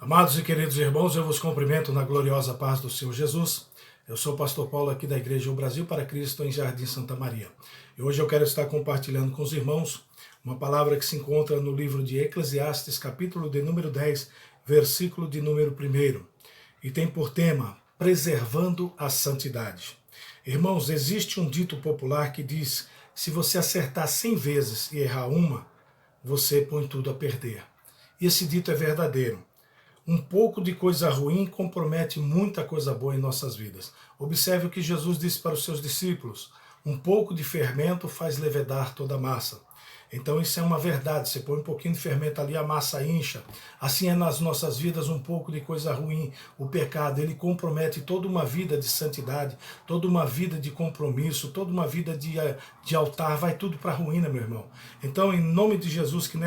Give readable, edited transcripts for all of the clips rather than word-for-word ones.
Amados e queridos irmãos, eu vos cumprimento na gloriosa paz do Senhor Jesus. Eu sou o pastor Paulo aqui da Igreja O Brasil para Cristo em Jardim Santa Maria. E hoje eu quero estar compartilhando com os irmãos uma palavra que se encontra no livro de Eclesiastes, capítulo de número 10, versículo de número 1. E tem por tema, preservando a santidade. Irmãos, existe um dito popular que diz, se você acertar 100 vezes e errar uma, você põe tudo a perder. E esse dito é verdadeiro. Um pouco de coisa ruim compromete muita coisa boa em nossas vidas. Observe o que Jesus disse para os seus discípulos. Um pouco de fermento faz levedar toda a massa. Então isso é uma verdade. Você põe um pouquinho de fermento ali, a massa incha. Assim é nas nossas vidas um pouco de coisa ruim. O pecado, ele compromete toda uma vida de santidade, toda uma vida de compromisso, toda uma vida de altar. Vai tudo para a ruína, meu irmão. Então, em nome de Jesus, que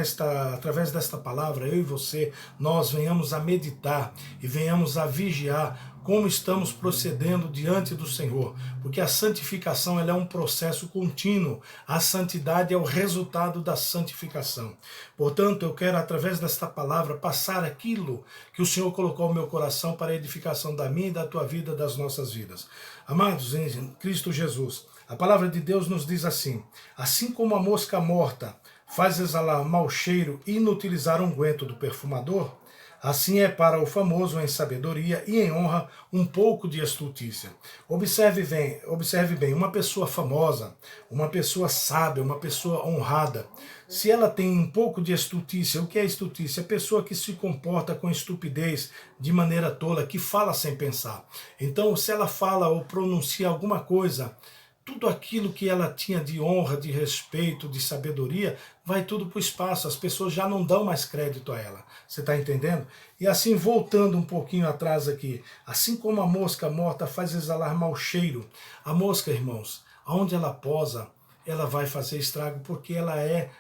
através desta palavra, eu e você, nós venhamos a meditar e venhamos a vigiar como estamos procedendo diante do Senhor, porque a santificação ela é um processo contínuo, a santidade é o resultado da santificação. Portanto, eu quero, através desta palavra, passar aquilo que o Senhor colocou no meu coração para a edificação da minha e da tua vida, das nossas vidas. Amados em Cristo Jesus, a palavra de Deus nos diz assim como a mosca morta faz exalar mau cheiro e inutilizar o unguento do perfumador, assim é para o famoso em sabedoria e em honra um pouco de astutícia. Observe bem, uma pessoa famosa, uma pessoa sábia, uma pessoa honrada, se ela tem um pouco de astutícia, o que é astutícia? É a pessoa que se comporta com estupidez, de maneira tola, que fala sem pensar. Então, se ela fala ou pronuncia alguma coisa, tudo aquilo que ela tinha de honra, de respeito, de sabedoria, vai tudo para o espaço, as pessoas já não dão mais crédito a ela, você está entendendo? E assim, voltando um pouquinho atrás aqui, assim como a mosca morta faz exalar mau cheiro, a mosca, irmãos, aonde ela posa, ela vai fazer estrago, porque ela é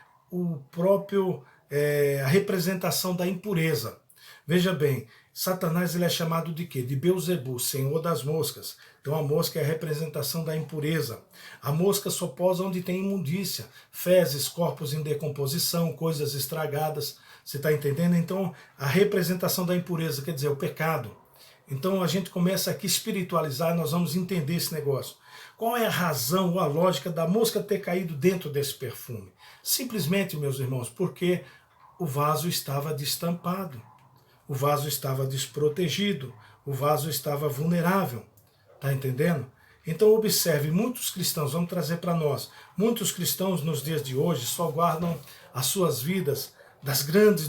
a representação da impureza. Veja bem, Satanás ele é chamado de quê? De Beuzebu, senhor das moscas. Então a mosca é a representação da impureza. A mosca só posa onde tem imundícia, fezes, corpos em decomposição, coisas estragadas. Você está entendendo? Então a representação da impureza, quer dizer, o pecado. Então a gente começa aqui a espiritualizar, nós vamos entender esse negócio. Qual é a razão ou a lógica da mosca ter caído dentro desse perfume? Simplesmente, meus irmãos, porque o vaso estava destampado. O vaso estava desprotegido, o vaso estava vulnerável, está entendendo? Então observe, muitos cristãos, vamos trazer para nós, muitos cristãos nos dias de hoje só guardam as suas vidas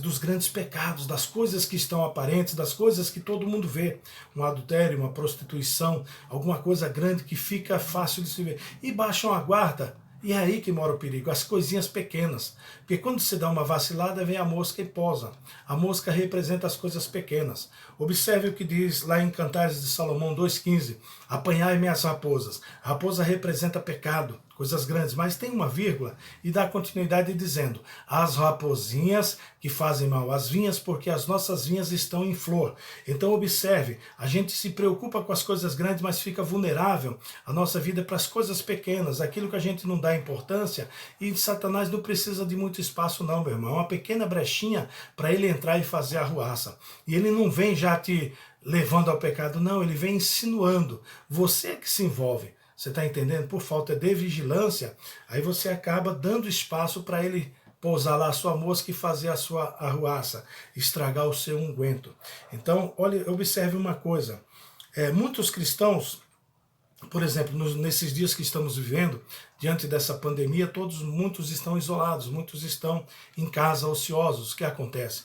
dos grandes pecados, das coisas que estão aparentes, das coisas que todo mundo vê, um adultério, uma prostituição, alguma coisa grande que fica fácil de se ver, e baixam a guarda. E é aí que mora o perigo, as coisinhas pequenas. Porque quando você dá uma vacilada, vem a mosca e posa. A mosca representa as coisas pequenas. Observe o que diz lá em Cantares de Salomão 2,15. Apanhai-me as raposas. A raposa representa pecado, coisas grandes, mas tem uma vírgula e dá continuidade dizendo, as raposinhas que fazem mal às vinhas, porque as nossas vinhas estão em flor. Então observe, a gente se preocupa com as coisas grandes, mas fica vulnerável a nossa vida para as coisas pequenas, aquilo que a gente não dá importância, e Satanás não precisa de muito espaço não, meu irmão, é uma pequena brechinha para ele entrar e fazer a arruaça. E ele não vem já te levando ao pecado, não, ele vem insinuando, você é que se envolve. Você está entendendo? Por falta de vigilância, aí você acaba dando espaço para ele pousar lá a sua mosca e fazer a sua arruaça, estragar o seu unguento. Então, olha, observe uma coisa. Muitos cristãos, por exemplo, nesses dias que estamos vivendo, diante dessa pandemia, muitos estão isolados, muitos estão em casa ociosos. O que acontece?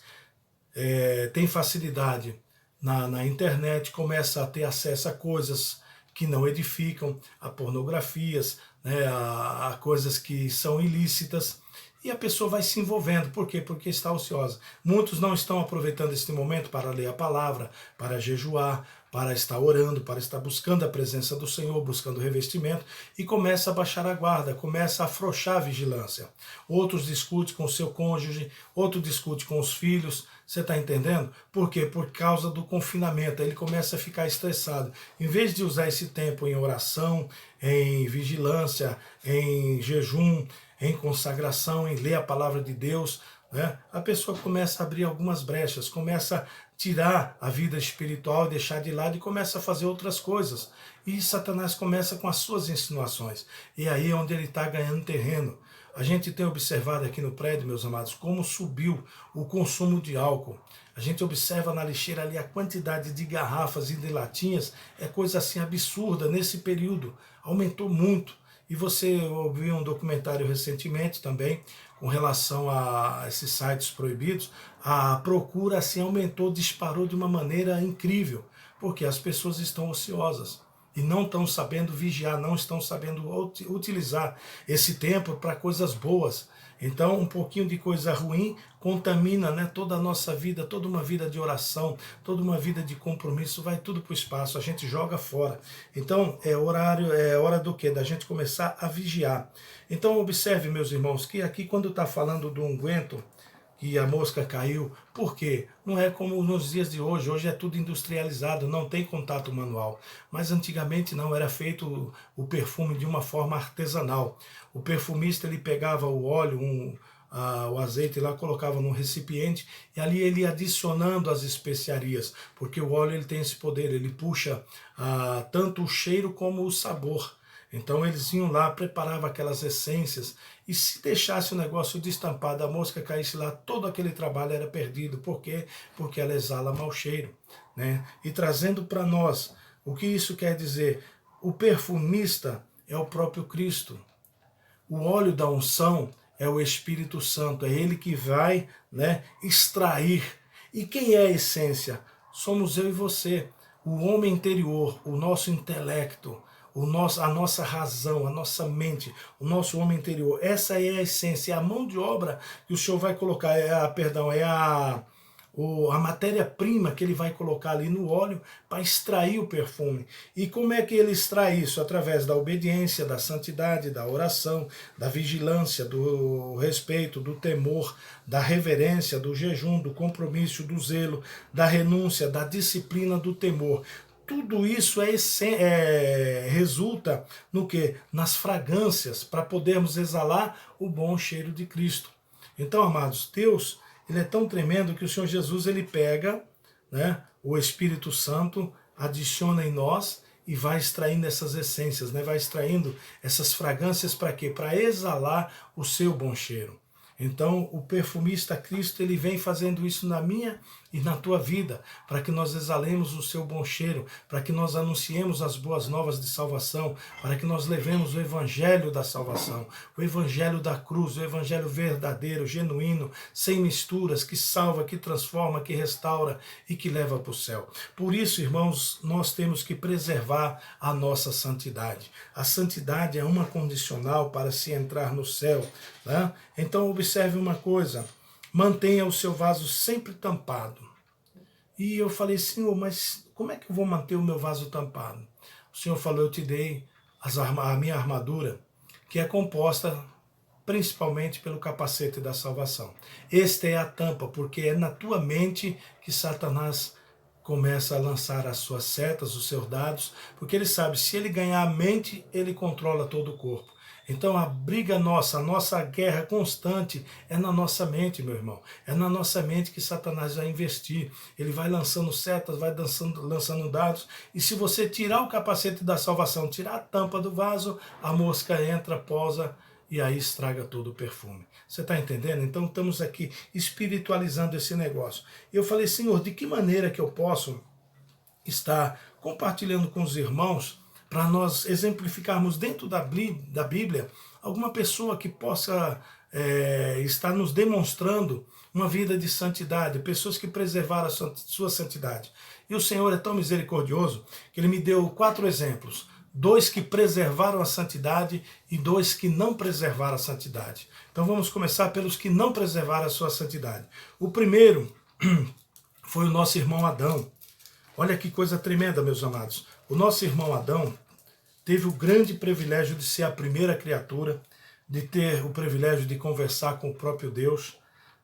Tem facilidade na internet, começa a ter acesso a coisas que não edificam, a pornografias, né, a coisas que são ilícitas, e a pessoa vai se envolvendo. Por quê? Porque está ociosa. Muitos não estão aproveitando este momento para ler a palavra, para jejuar, para estar orando, para estar buscando a presença do Senhor, buscando revestimento, e começa a baixar a guarda, começa a afrouxar a vigilância. Outros discutem com o seu cônjuge, outro discute com os filhos. Você está entendendo? Por quê? Por causa do confinamento. Ele começa a ficar estressado. Em vez de usar esse tempo em oração, em vigilância, em jejum, em consagração, em ler a palavra de Deus, né? A pessoa começa a abrir algumas brechas, começa a tirar a vida espiritual, deixar de lado e começa a fazer outras coisas. E Satanás começa com as suas insinuações. E aí é onde ele está ganhando terreno. A gente tem observado aqui no prédio, meus amados, como subiu o consumo de álcool. A gente observa na lixeira ali a quantidade de garrafas e de latinhas, é coisa assim absurda nesse período, aumentou muito. E você ouviu um documentário recentemente também, com relação a esses sites proibidos, a procura assim aumentou, disparou de uma maneira incrível, porque as pessoas estão ociosas e não estão sabendo vigiar, não estão sabendo utilizar esse tempo para coisas boas. Então, um pouquinho de coisa ruim contamina, né, toda a nossa vida, toda uma vida de oração, toda uma vida de compromisso, vai tudo para o espaço, a gente joga fora. Então, é hora do quê? Da gente começar a vigiar. Então, observe, meus irmãos, que aqui quando está falando do unguento, que a mosca caiu, por quê? Não é como nos dias de hoje, hoje é tudo industrializado, não tem contato manual. Mas antigamente não, era feito o perfume de uma forma artesanal. O perfumista ele pegava o óleo, o azeite lá, colocava num recipiente e ali ele ia adicionando as especiarias, porque o óleo ele tem esse poder, ele puxa tanto o cheiro como o sabor. Então eles iam lá, preparavam aquelas essências e se deixasse o negócio destampado, a mosca caísse lá, todo aquele trabalho era perdido. Por quê? Porque ela exala mau cheiro, né? E trazendo para nós, o que isso quer dizer? O perfumista é o próprio Cristo. O óleo da unção é o Espírito Santo, é ele que vai, né, extrair. E quem é a essência? Somos eu e você. O homem interior, o nosso intelecto, a nossa razão, a nossa mente, o nosso homem interior. Essa é a essência, é a mão de obra que o Senhor vai colocar, é a matéria-prima que ele vai colocar ali no óleo para extrair o perfume. E como é que ele extrai isso? Através da obediência, da santidade, da oração, da vigilância, do respeito, do temor, da reverência, do jejum, do compromisso, do zelo, da renúncia, da disciplina, do temor. Tudo isso resulta no quê? Nas fragrâncias, para podermos exalar o bom cheiro de Cristo. Então, amados, Deus, ele é tão tremendo que o Senhor Jesus, ele pega, né, o Espírito Santo, adiciona em nós e vai extraindo essas essências, né, vai extraindo essas fragrâncias para quê? Para exalar o seu bom cheiro. Então, o perfumista Cristo, ele vem fazendo isso na minha e na tua vida, para que nós exalemos o seu bom cheiro, para que nós anunciemos as boas novas de salvação, para que nós levemos o evangelho da salvação, o evangelho da cruz, o evangelho verdadeiro, genuíno, sem misturas, que salva, que transforma, que restaura e que leva para o céu. Por isso, irmãos, nós temos que preservar a nossa santidade. A santidade é uma condicional para se entrar no céu, né? Então, observe uma coisa, mantenha o seu vaso sempre tampado. E eu falei, Senhor, mas como é que eu vou manter o meu vaso tampado? O Senhor falou, eu te dei a minha armadura, que é composta principalmente pelo capacete da salvação. Esta é a tampa, porque é na tua mente que Satanás começa a lançar as suas setas, os seus dados, porque ele sabe, se ele ganhar a mente, ele controla todo o corpo. Então a briga nossa, a nossa guerra constante é na nossa mente, meu irmão. É na nossa mente que Satanás vai investir. Ele vai lançando setas, vai lançando dados. E se você tirar o capacete da salvação, tirar a tampa do vaso, a mosca entra, posa e aí estraga todo o perfume. Você está entendendo? Então estamos aqui espiritualizando esse negócio. Eu falei, Senhor, de que maneira que eu posso estar compartilhando com os irmãos para nós exemplificarmos dentro da Bíblia alguma pessoa que possa estar nos demonstrando uma vida de santidade, pessoas que preservaram a sua santidade. E o Senhor é tão misericordioso que Ele me deu 4 exemplos. 2 que preservaram a santidade e 2 que não preservaram a santidade. Então vamos começar pelos que não preservaram a sua santidade. O primeiro foi o nosso irmão Adão. Olha que coisa tremenda, meus amados. O nosso irmão Adão teve o grande privilégio de ser a primeira criatura, de ter o privilégio de conversar com o próprio Deus,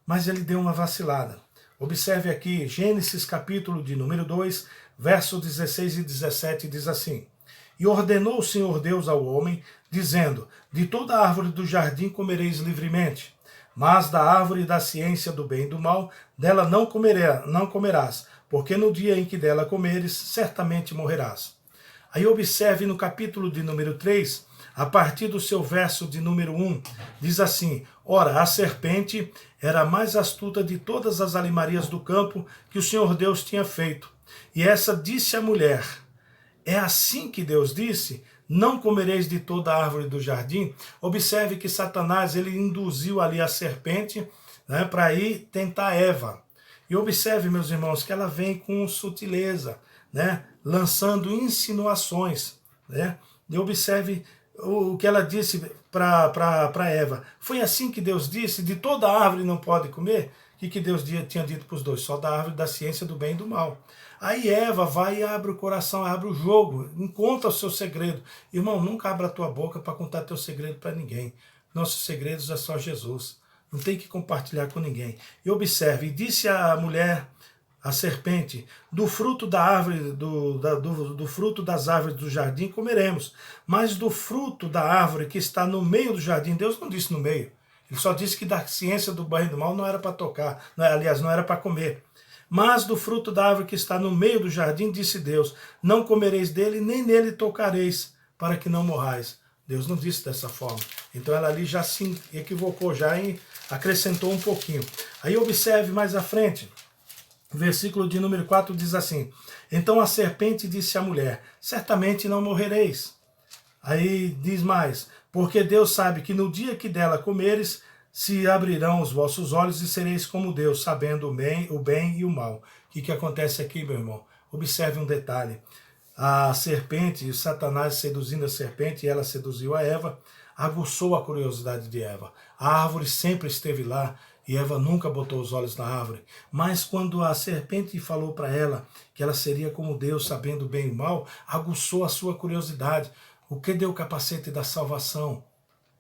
mas ele deu uma vacilada. Observe aqui, Gênesis capítulo de número 2, versos 16 e 17, diz assim: E ordenou o Senhor Deus ao homem, dizendo, de toda árvore do jardim comereis livremente, mas da árvore da ciência do bem e do mal, dela não comerás, porque no dia em que dela comeres, certamente morrerás. Aí observe no capítulo de número 3, a partir do seu verso de número 1, diz assim: ora, a serpente era a mais astuta de todas as alimarias do campo que o Senhor Deus tinha feito. E essa disse à mulher: é assim que Deus disse: não comereis de toda a árvore do jardim. Observe que Satanás ele induziu ali a serpente, né, para ir tentar Eva. E observe, meus irmãos, que ela vem com sutileza, né, lançando insinuações, né? E observe o que ela disse para Eva. Foi assim que Deus disse: de toda árvore não pode comer? O que Deus tinha dito para os dois? Só da árvore da ciência do bem e do mal. Aí Eva vai e abre o coração, abre o jogo, conta o seu segredo. Irmão, nunca abra a tua boca para contar teu segredo para ninguém. Nossos segredos é só Jesus. Não tem que compartilhar com ninguém. E observe, disse a mulher, a serpente: do fruto da árvore, do fruto das árvores do jardim comeremos, mas do fruto da árvore que está no meio do jardim, Deus não disse no meio. Ele só disse que da ciência do bem e do mal não era para tocar, aliás, não era para comer. Mas do fruto da árvore que está no meio do jardim, disse Deus: não comereis dele, nem nele tocareis, para que não morrais. Deus não disse dessa forma. Então ela ali já se equivocou, já acrescentou um pouquinho. Aí observe mais à frente, o versículo de número 4 diz assim: então a serpente disse à mulher: certamente não morrereis. Aí diz mais: porque Deus sabe que no dia que dela comeres, se abrirão os vossos olhos e sereis como Deus, sabendo o bem e o mal. O que acontece aqui, meu irmão? Observe um detalhe. A serpente, o Satanás seduzindo a serpente, e ela seduziu a Eva, aguçou a curiosidade de Eva. A árvore sempre esteve lá, e Eva nunca botou os olhos na árvore. Mas quando a serpente falou para ela que ela seria como Deus, sabendo o bem e o mal, aguçou a sua curiosidade. O que deu o capacete da salvação?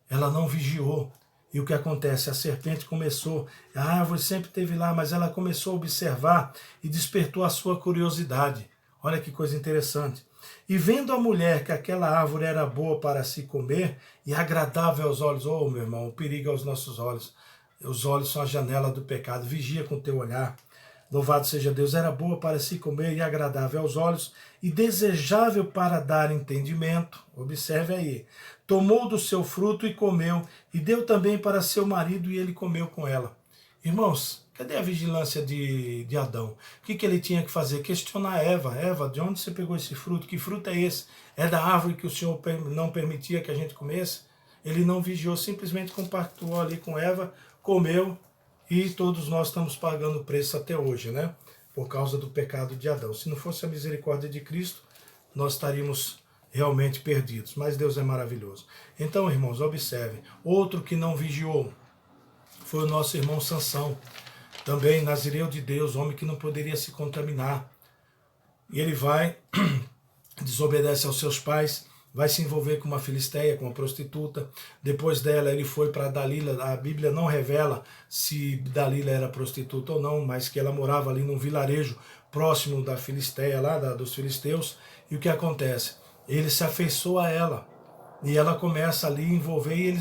Ela não vigiou. E o que acontece? A serpente começou, a árvore sempre esteve lá, mas ela começou a observar e despertou a sua curiosidade. Olha que coisa interessante. E vendo a mulher que aquela árvore era boa para se comer e agradável aos olhos, oh meu irmão, o perigo aos nossos olhos. Os olhos são a janela do pecado, vigia com o teu olhar. Louvado seja Deus, era boa para se comer e agradável aos olhos e desejável para dar entendimento. Observe aí. Tomou do seu fruto e comeu, e deu também para seu marido, e ele comeu com ela. Irmãos, cadê a vigilância de Adão? O que ele tinha que fazer? Questionar Eva. Eva, de onde você pegou esse fruto? Que fruto é esse? É da árvore que o Senhor não permitia que a gente comesse? Ele não vigiou, simplesmente compactuou ali com Eva, comeu, e todos nós estamos pagando o preço até hoje, né? Por causa do pecado de Adão. Se não fosse a misericórdia de Cristo, nós estaríamos realmente perdidos. Mas Deus é maravilhoso. Então, irmãos, observem. Outro que não vigiou foi o nosso irmão Sansão. Também nazireu de Deus, homem que não poderia se contaminar. E ele vai, desobedece aos seus pais, vai se envolver com uma filisteia, com uma prostituta. Depois dela ele foi para Dalila. A Bíblia não revela se Dalila era prostituta ou não, mas que ela morava ali num vilarejo próximo da filisteia, lá dos filisteus. E o que acontece? Ele se afeiçoa a ela. E ela começa ali a envolver,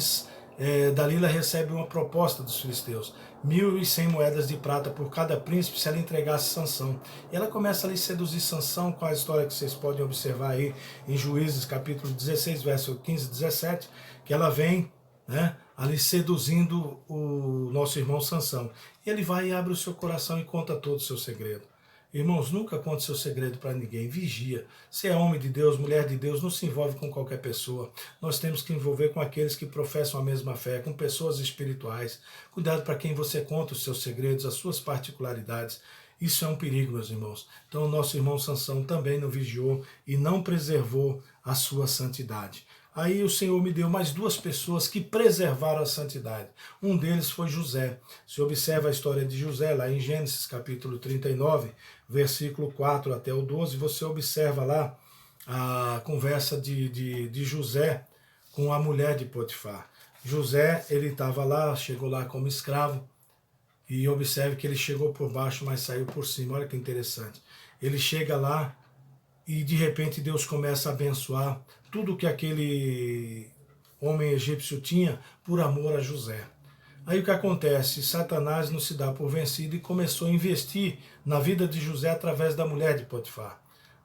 e Dalila recebe uma proposta dos filisteus: 1.100 moedas de prata por cada príncipe se ela entregasse Sansão. E ela começa ali a seduzir Sansão, com a história que vocês podem observar aí em Juízes capítulo 16, verso 15 e 17, que ela vem, né, ali seduzindo o nosso irmão Sansão. E ele vai e abre o seu coração e conta todo o seu segredo. Irmãos, nunca conte seu segredo para ninguém, vigia. Se é homem de Deus, mulher de Deus, não se envolve com qualquer pessoa. Nós temos que envolver com aqueles que professam a mesma fé, com pessoas espirituais. Cuidado para quem você conta os seus segredos, as suas particularidades. Isso é um perigo, meus irmãos. Então o nosso irmão Sansão também não vigiou e não preservou a sua santidade. Aí o Senhor me deu mais duas pessoas que preservaram a santidade. Um deles foi José. Se observa a história de José lá em Gênesis capítulo 39, versículo 4 até o 12, você observa lá a conversa de José com a mulher de Potifar. José, ele estava lá, chegou lá como escravo, e observe que ele chegou por baixo, mas saiu por cima. Olha que interessante. Ele chega lá e de repente Deus começa a abençoar tudo que aquele homem egípcio tinha por amor a José. Aí o que acontece? Satanás não se dá por vencido e começou a investir na vida de José através da mulher de Potifar.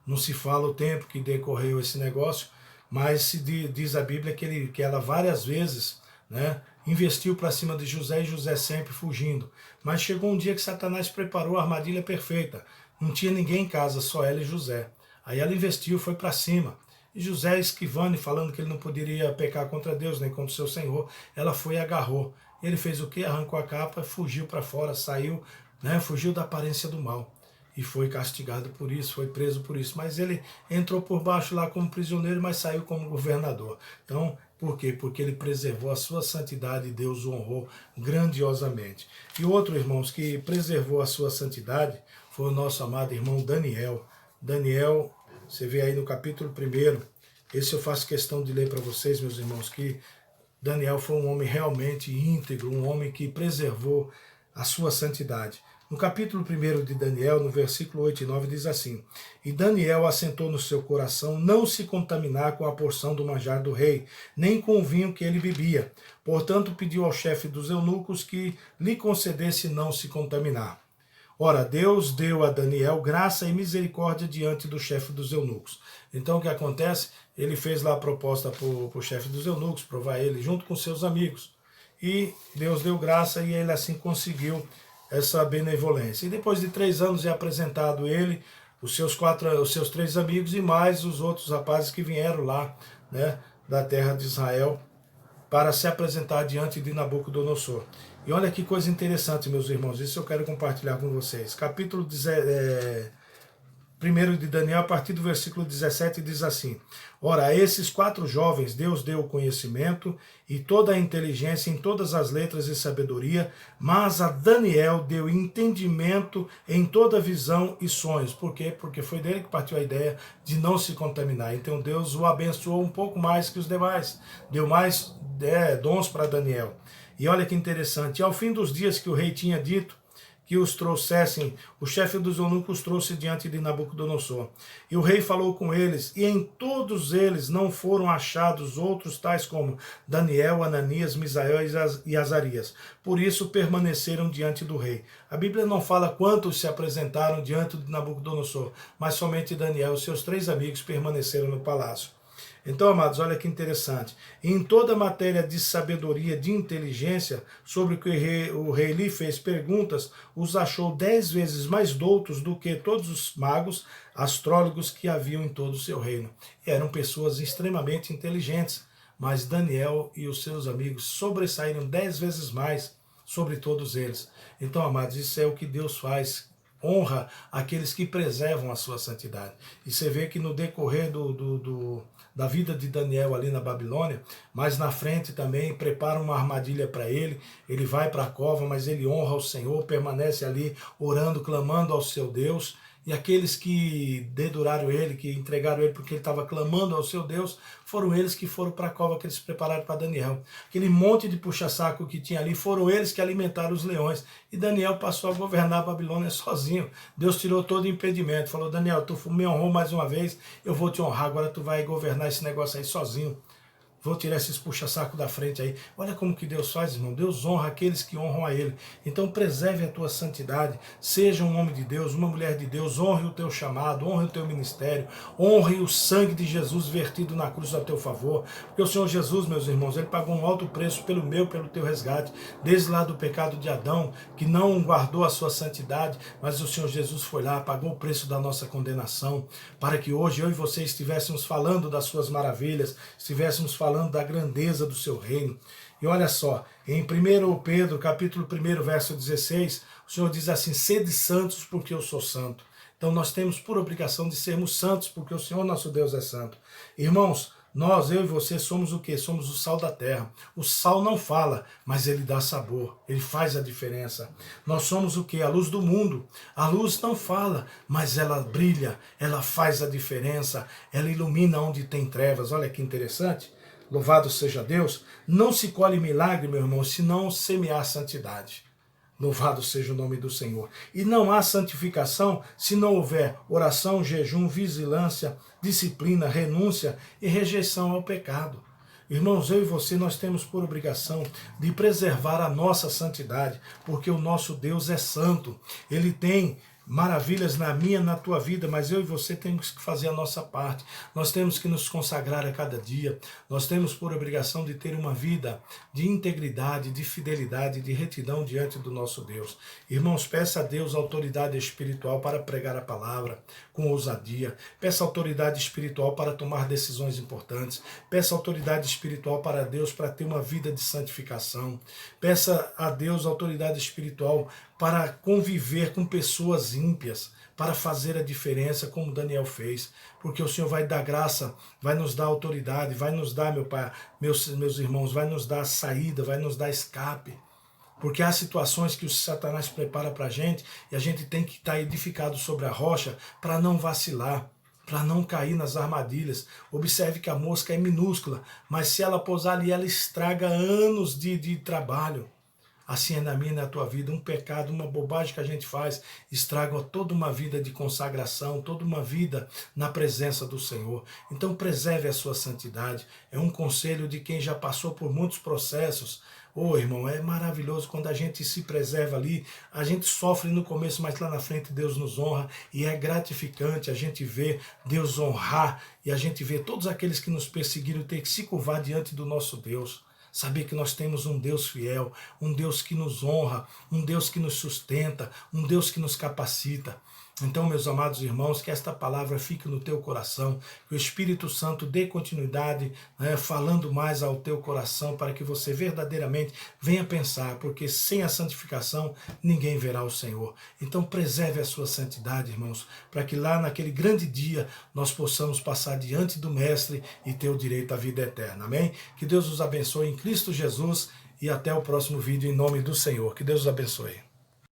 Não se fala o tempo que decorreu esse negócio, mas diz a Bíblia que ela várias vezes, né, investiu para cima de José e José sempre fugindo. Mas chegou um dia que Satanás preparou a armadilha perfeita. Não tinha ninguém em casa, só ela e José. Aí ela investiu, foi para cima. E José esquivando e falando que ele não poderia pecar contra Deus nem contra o seu Senhor, ela foi e agarrou. Ele fez o quê? Arrancou a capa, fugiu para fora, saiu, né, fugiu da aparência do mal. E foi castigado por isso, foi preso por isso. Mas ele entrou por baixo lá como prisioneiro, mas saiu como governador. Então, por quê? Porque ele preservou a sua santidade e Deus o honrou grandiosamente. E outro, irmãos, que preservou a sua santidade foi o nosso amado irmão Daniel. Daniel, você vê aí no capítulo 1, esse eu faço questão de ler para vocês, meus irmãos, que Daniel foi um homem realmente íntegro, um homem que preservou a sua santidade. No capítulo 1 de Daniel, no versículo 8 e 9, diz assim: E Daniel assentou no seu coração não se contaminar com a porção do manjar do rei, nem com o vinho que ele bebia. Portanto, pediu ao chefe dos eunucos que lhe concedesse não se contaminar. Ora, Deus deu a Daniel graça e misericórdia diante do chefe dos eunucos. Então o que acontece? Ele fez lá a proposta para o chefe dos eunucos, provar ele junto com seus amigos. E Deus deu graça e ele assim conseguiu essa benevolência. E depois de 3 anos é apresentado ele, os seus 3 amigos e mais os outros rapazes que vieram lá, né, da terra de Israel, para se apresentar diante de Nabucodonosor. E olha que coisa interessante, meus irmãos, isso eu quero compartilhar com vocês. Capítulo 1 de Daniel, a partir do versículo 17, diz assim: Ora, a esses 4 jovens Deus deu o conhecimento e toda a inteligência em todas as letras e sabedoria, mas a Daniel deu entendimento em toda visão e sonhos. Por quê? Porque foi dele que partiu a ideia de não se contaminar. Então Deus o abençoou um pouco mais que os demais, deu mais dons para Daniel. E olha que interessante, ao fim dos dias que o rei tinha dito que os trouxessem, o chefe dos eunucos trouxe diante de Nabucodonosor. E o rei falou com eles, e em todos eles não foram achados outros tais como Daniel, Ananias, Misael e Azarias. Por isso permaneceram diante do rei. A Bíblia não fala quantos se apresentaram diante de Nabucodonosor, mas somente Daniel e seus 3 amigos permaneceram no palácio. Então, amados, olha que interessante. Em toda matéria de sabedoria, de inteligência, sobre o que o rei lhe fez perguntas, os achou 10 vezes mais doutos do que todos os magos, astrólogos que haviam em todo o seu reino. E eram pessoas extremamente inteligentes, mas Daniel e os seus amigos sobressaíram 10 vezes mais sobre todos eles. Então, amados, isso é o que Deus faz. Honra aqueles que preservam a sua santidade. E você vê que no decorrer da vida de Daniel ali na Babilônia, mais na frente também prepara uma armadilha para ele, ele vai para a cova, mas ele honra o Senhor, permanece ali orando, clamando ao seu Deus, e aqueles que deduraram ele, que entregaram ele porque ele estava clamando ao seu Deus, foram eles que foram para a cova que eles prepararam para Daniel. Aquele monte de puxa-saco que tinha ali, foram eles que alimentaram os leões. E Daniel passou a governar a Babilônia sozinho. Deus tirou todo o impedimento. Falou: Daniel, tu me honrou mais uma vez, eu vou te honrar, agora tu vai governar esse negócio aí sozinho. Vou tirar esses puxa-saco da frente aí. Olha como que Deus faz, irmão. Deus honra aqueles que honram a Ele. Então preserve a tua santidade. Seja um homem de Deus, uma mulher de Deus. Honre o teu chamado, honre o teu ministério. Honre o sangue de Jesus vertido na cruz a teu favor. Porque o Senhor Jesus, meus irmãos, Ele pagou um alto preço pelo meu, pelo teu resgate. Desde lá do pecado de Adão, que não guardou a sua santidade, mas o Senhor Jesus foi lá, pagou o preço da nossa condenação, para que hoje eu e você estivéssemos falando das suas maravilhas, estivéssemos falando da grandeza do seu reino. E olha só, em 1 Pedro, capítulo 1, verso 16, o Senhor diz assim: sede santos porque eu sou santo. Então nós temos por obrigação de sermos santos, porque o Senhor nosso Deus é santo. Irmãos, nós, eu e você, somos o quê? Somos o sal da terra. O sal não fala, mas ele dá sabor, ele faz a diferença. Nós somos o quê? A luz do mundo. A luz não fala, mas ela brilha, ela faz a diferença, ela ilumina onde tem trevas. Olha que interessante. Louvado seja Deus. Não se colhe milagre, meu irmão, se não semear santidade. Louvado seja o nome do Senhor. E não há santificação se não houver oração, jejum, vigilância, disciplina, renúncia e rejeição ao pecado. Irmãos, eu e você, nós temos por obrigação de preservar a nossa santidade, porque o nosso Deus é santo. Ele tem maravilhas na minha, na tua vida, mas eu e você temos que fazer a nossa parte. Nós temos que nos consagrar a cada dia. Nós temos por obrigação de ter uma vida de integridade, de fidelidade, de retidão diante do nosso Deus. Irmãos, peça a Deus autoridade espiritual para pregar a palavra com ousadia. Peça autoridade espiritual para tomar decisões importantes. Peça autoridade espiritual para Deus para ter uma vida de santificação. Peça a Deus autoridade espiritual para conviver com pessoas ímpias, para fazer a diferença, como Daniel fez, porque o Senhor vai dar graça, vai nos dar autoridade, vai nos dar, meu Pai, meus irmãos, vai nos dar saída, vai nos dar escape, porque há situações que o Satanás prepara para a gente e a gente tem que estar edificado sobre a rocha para não vacilar, para não cair nas armadilhas. Observe que a mosca é minúscula, mas se ela pousar ali, ela estraga anos de trabalho. Assim é na minha e na tua vida. Um pecado, uma bobagem que a gente faz, estraga toda uma vida de consagração, toda uma vida na presença do Senhor. Então preserve a sua santidade. É um conselho de quem já passou por muitos processos. Irmão, é maravilhoso quando a gente se preserva ali. A gente sofre no começo, mas lá na frente Deus nos honra. E é gratificante a gente ver Deus honrar. E a gente vê todos aqueles que nos perseguiram ter que se curvar diante do nosso Deus. Saber que nós temos um Deus fiel, um Deus que nos honra, um Deus que nos sustenta, um Deus que nos capacita. Então, meus amados irmãos, que esta palavra fique no teu coração, que o Espírito Santo dê continuidade, falando mais ao teu coração, para que você verdadeiramente venha pensar, porque sem a santificação ninguém verá o Senhor. Então, preserve a sua santidade, irmãos, para que lá naquele grande dia nós possamos passar diante do Mestre e ter o direito à vida eterna. Amém? Que Deus os abençoe em Cristo Jesus e até o próximo vídeo em nome do Senhor. Que Deus os abençoe.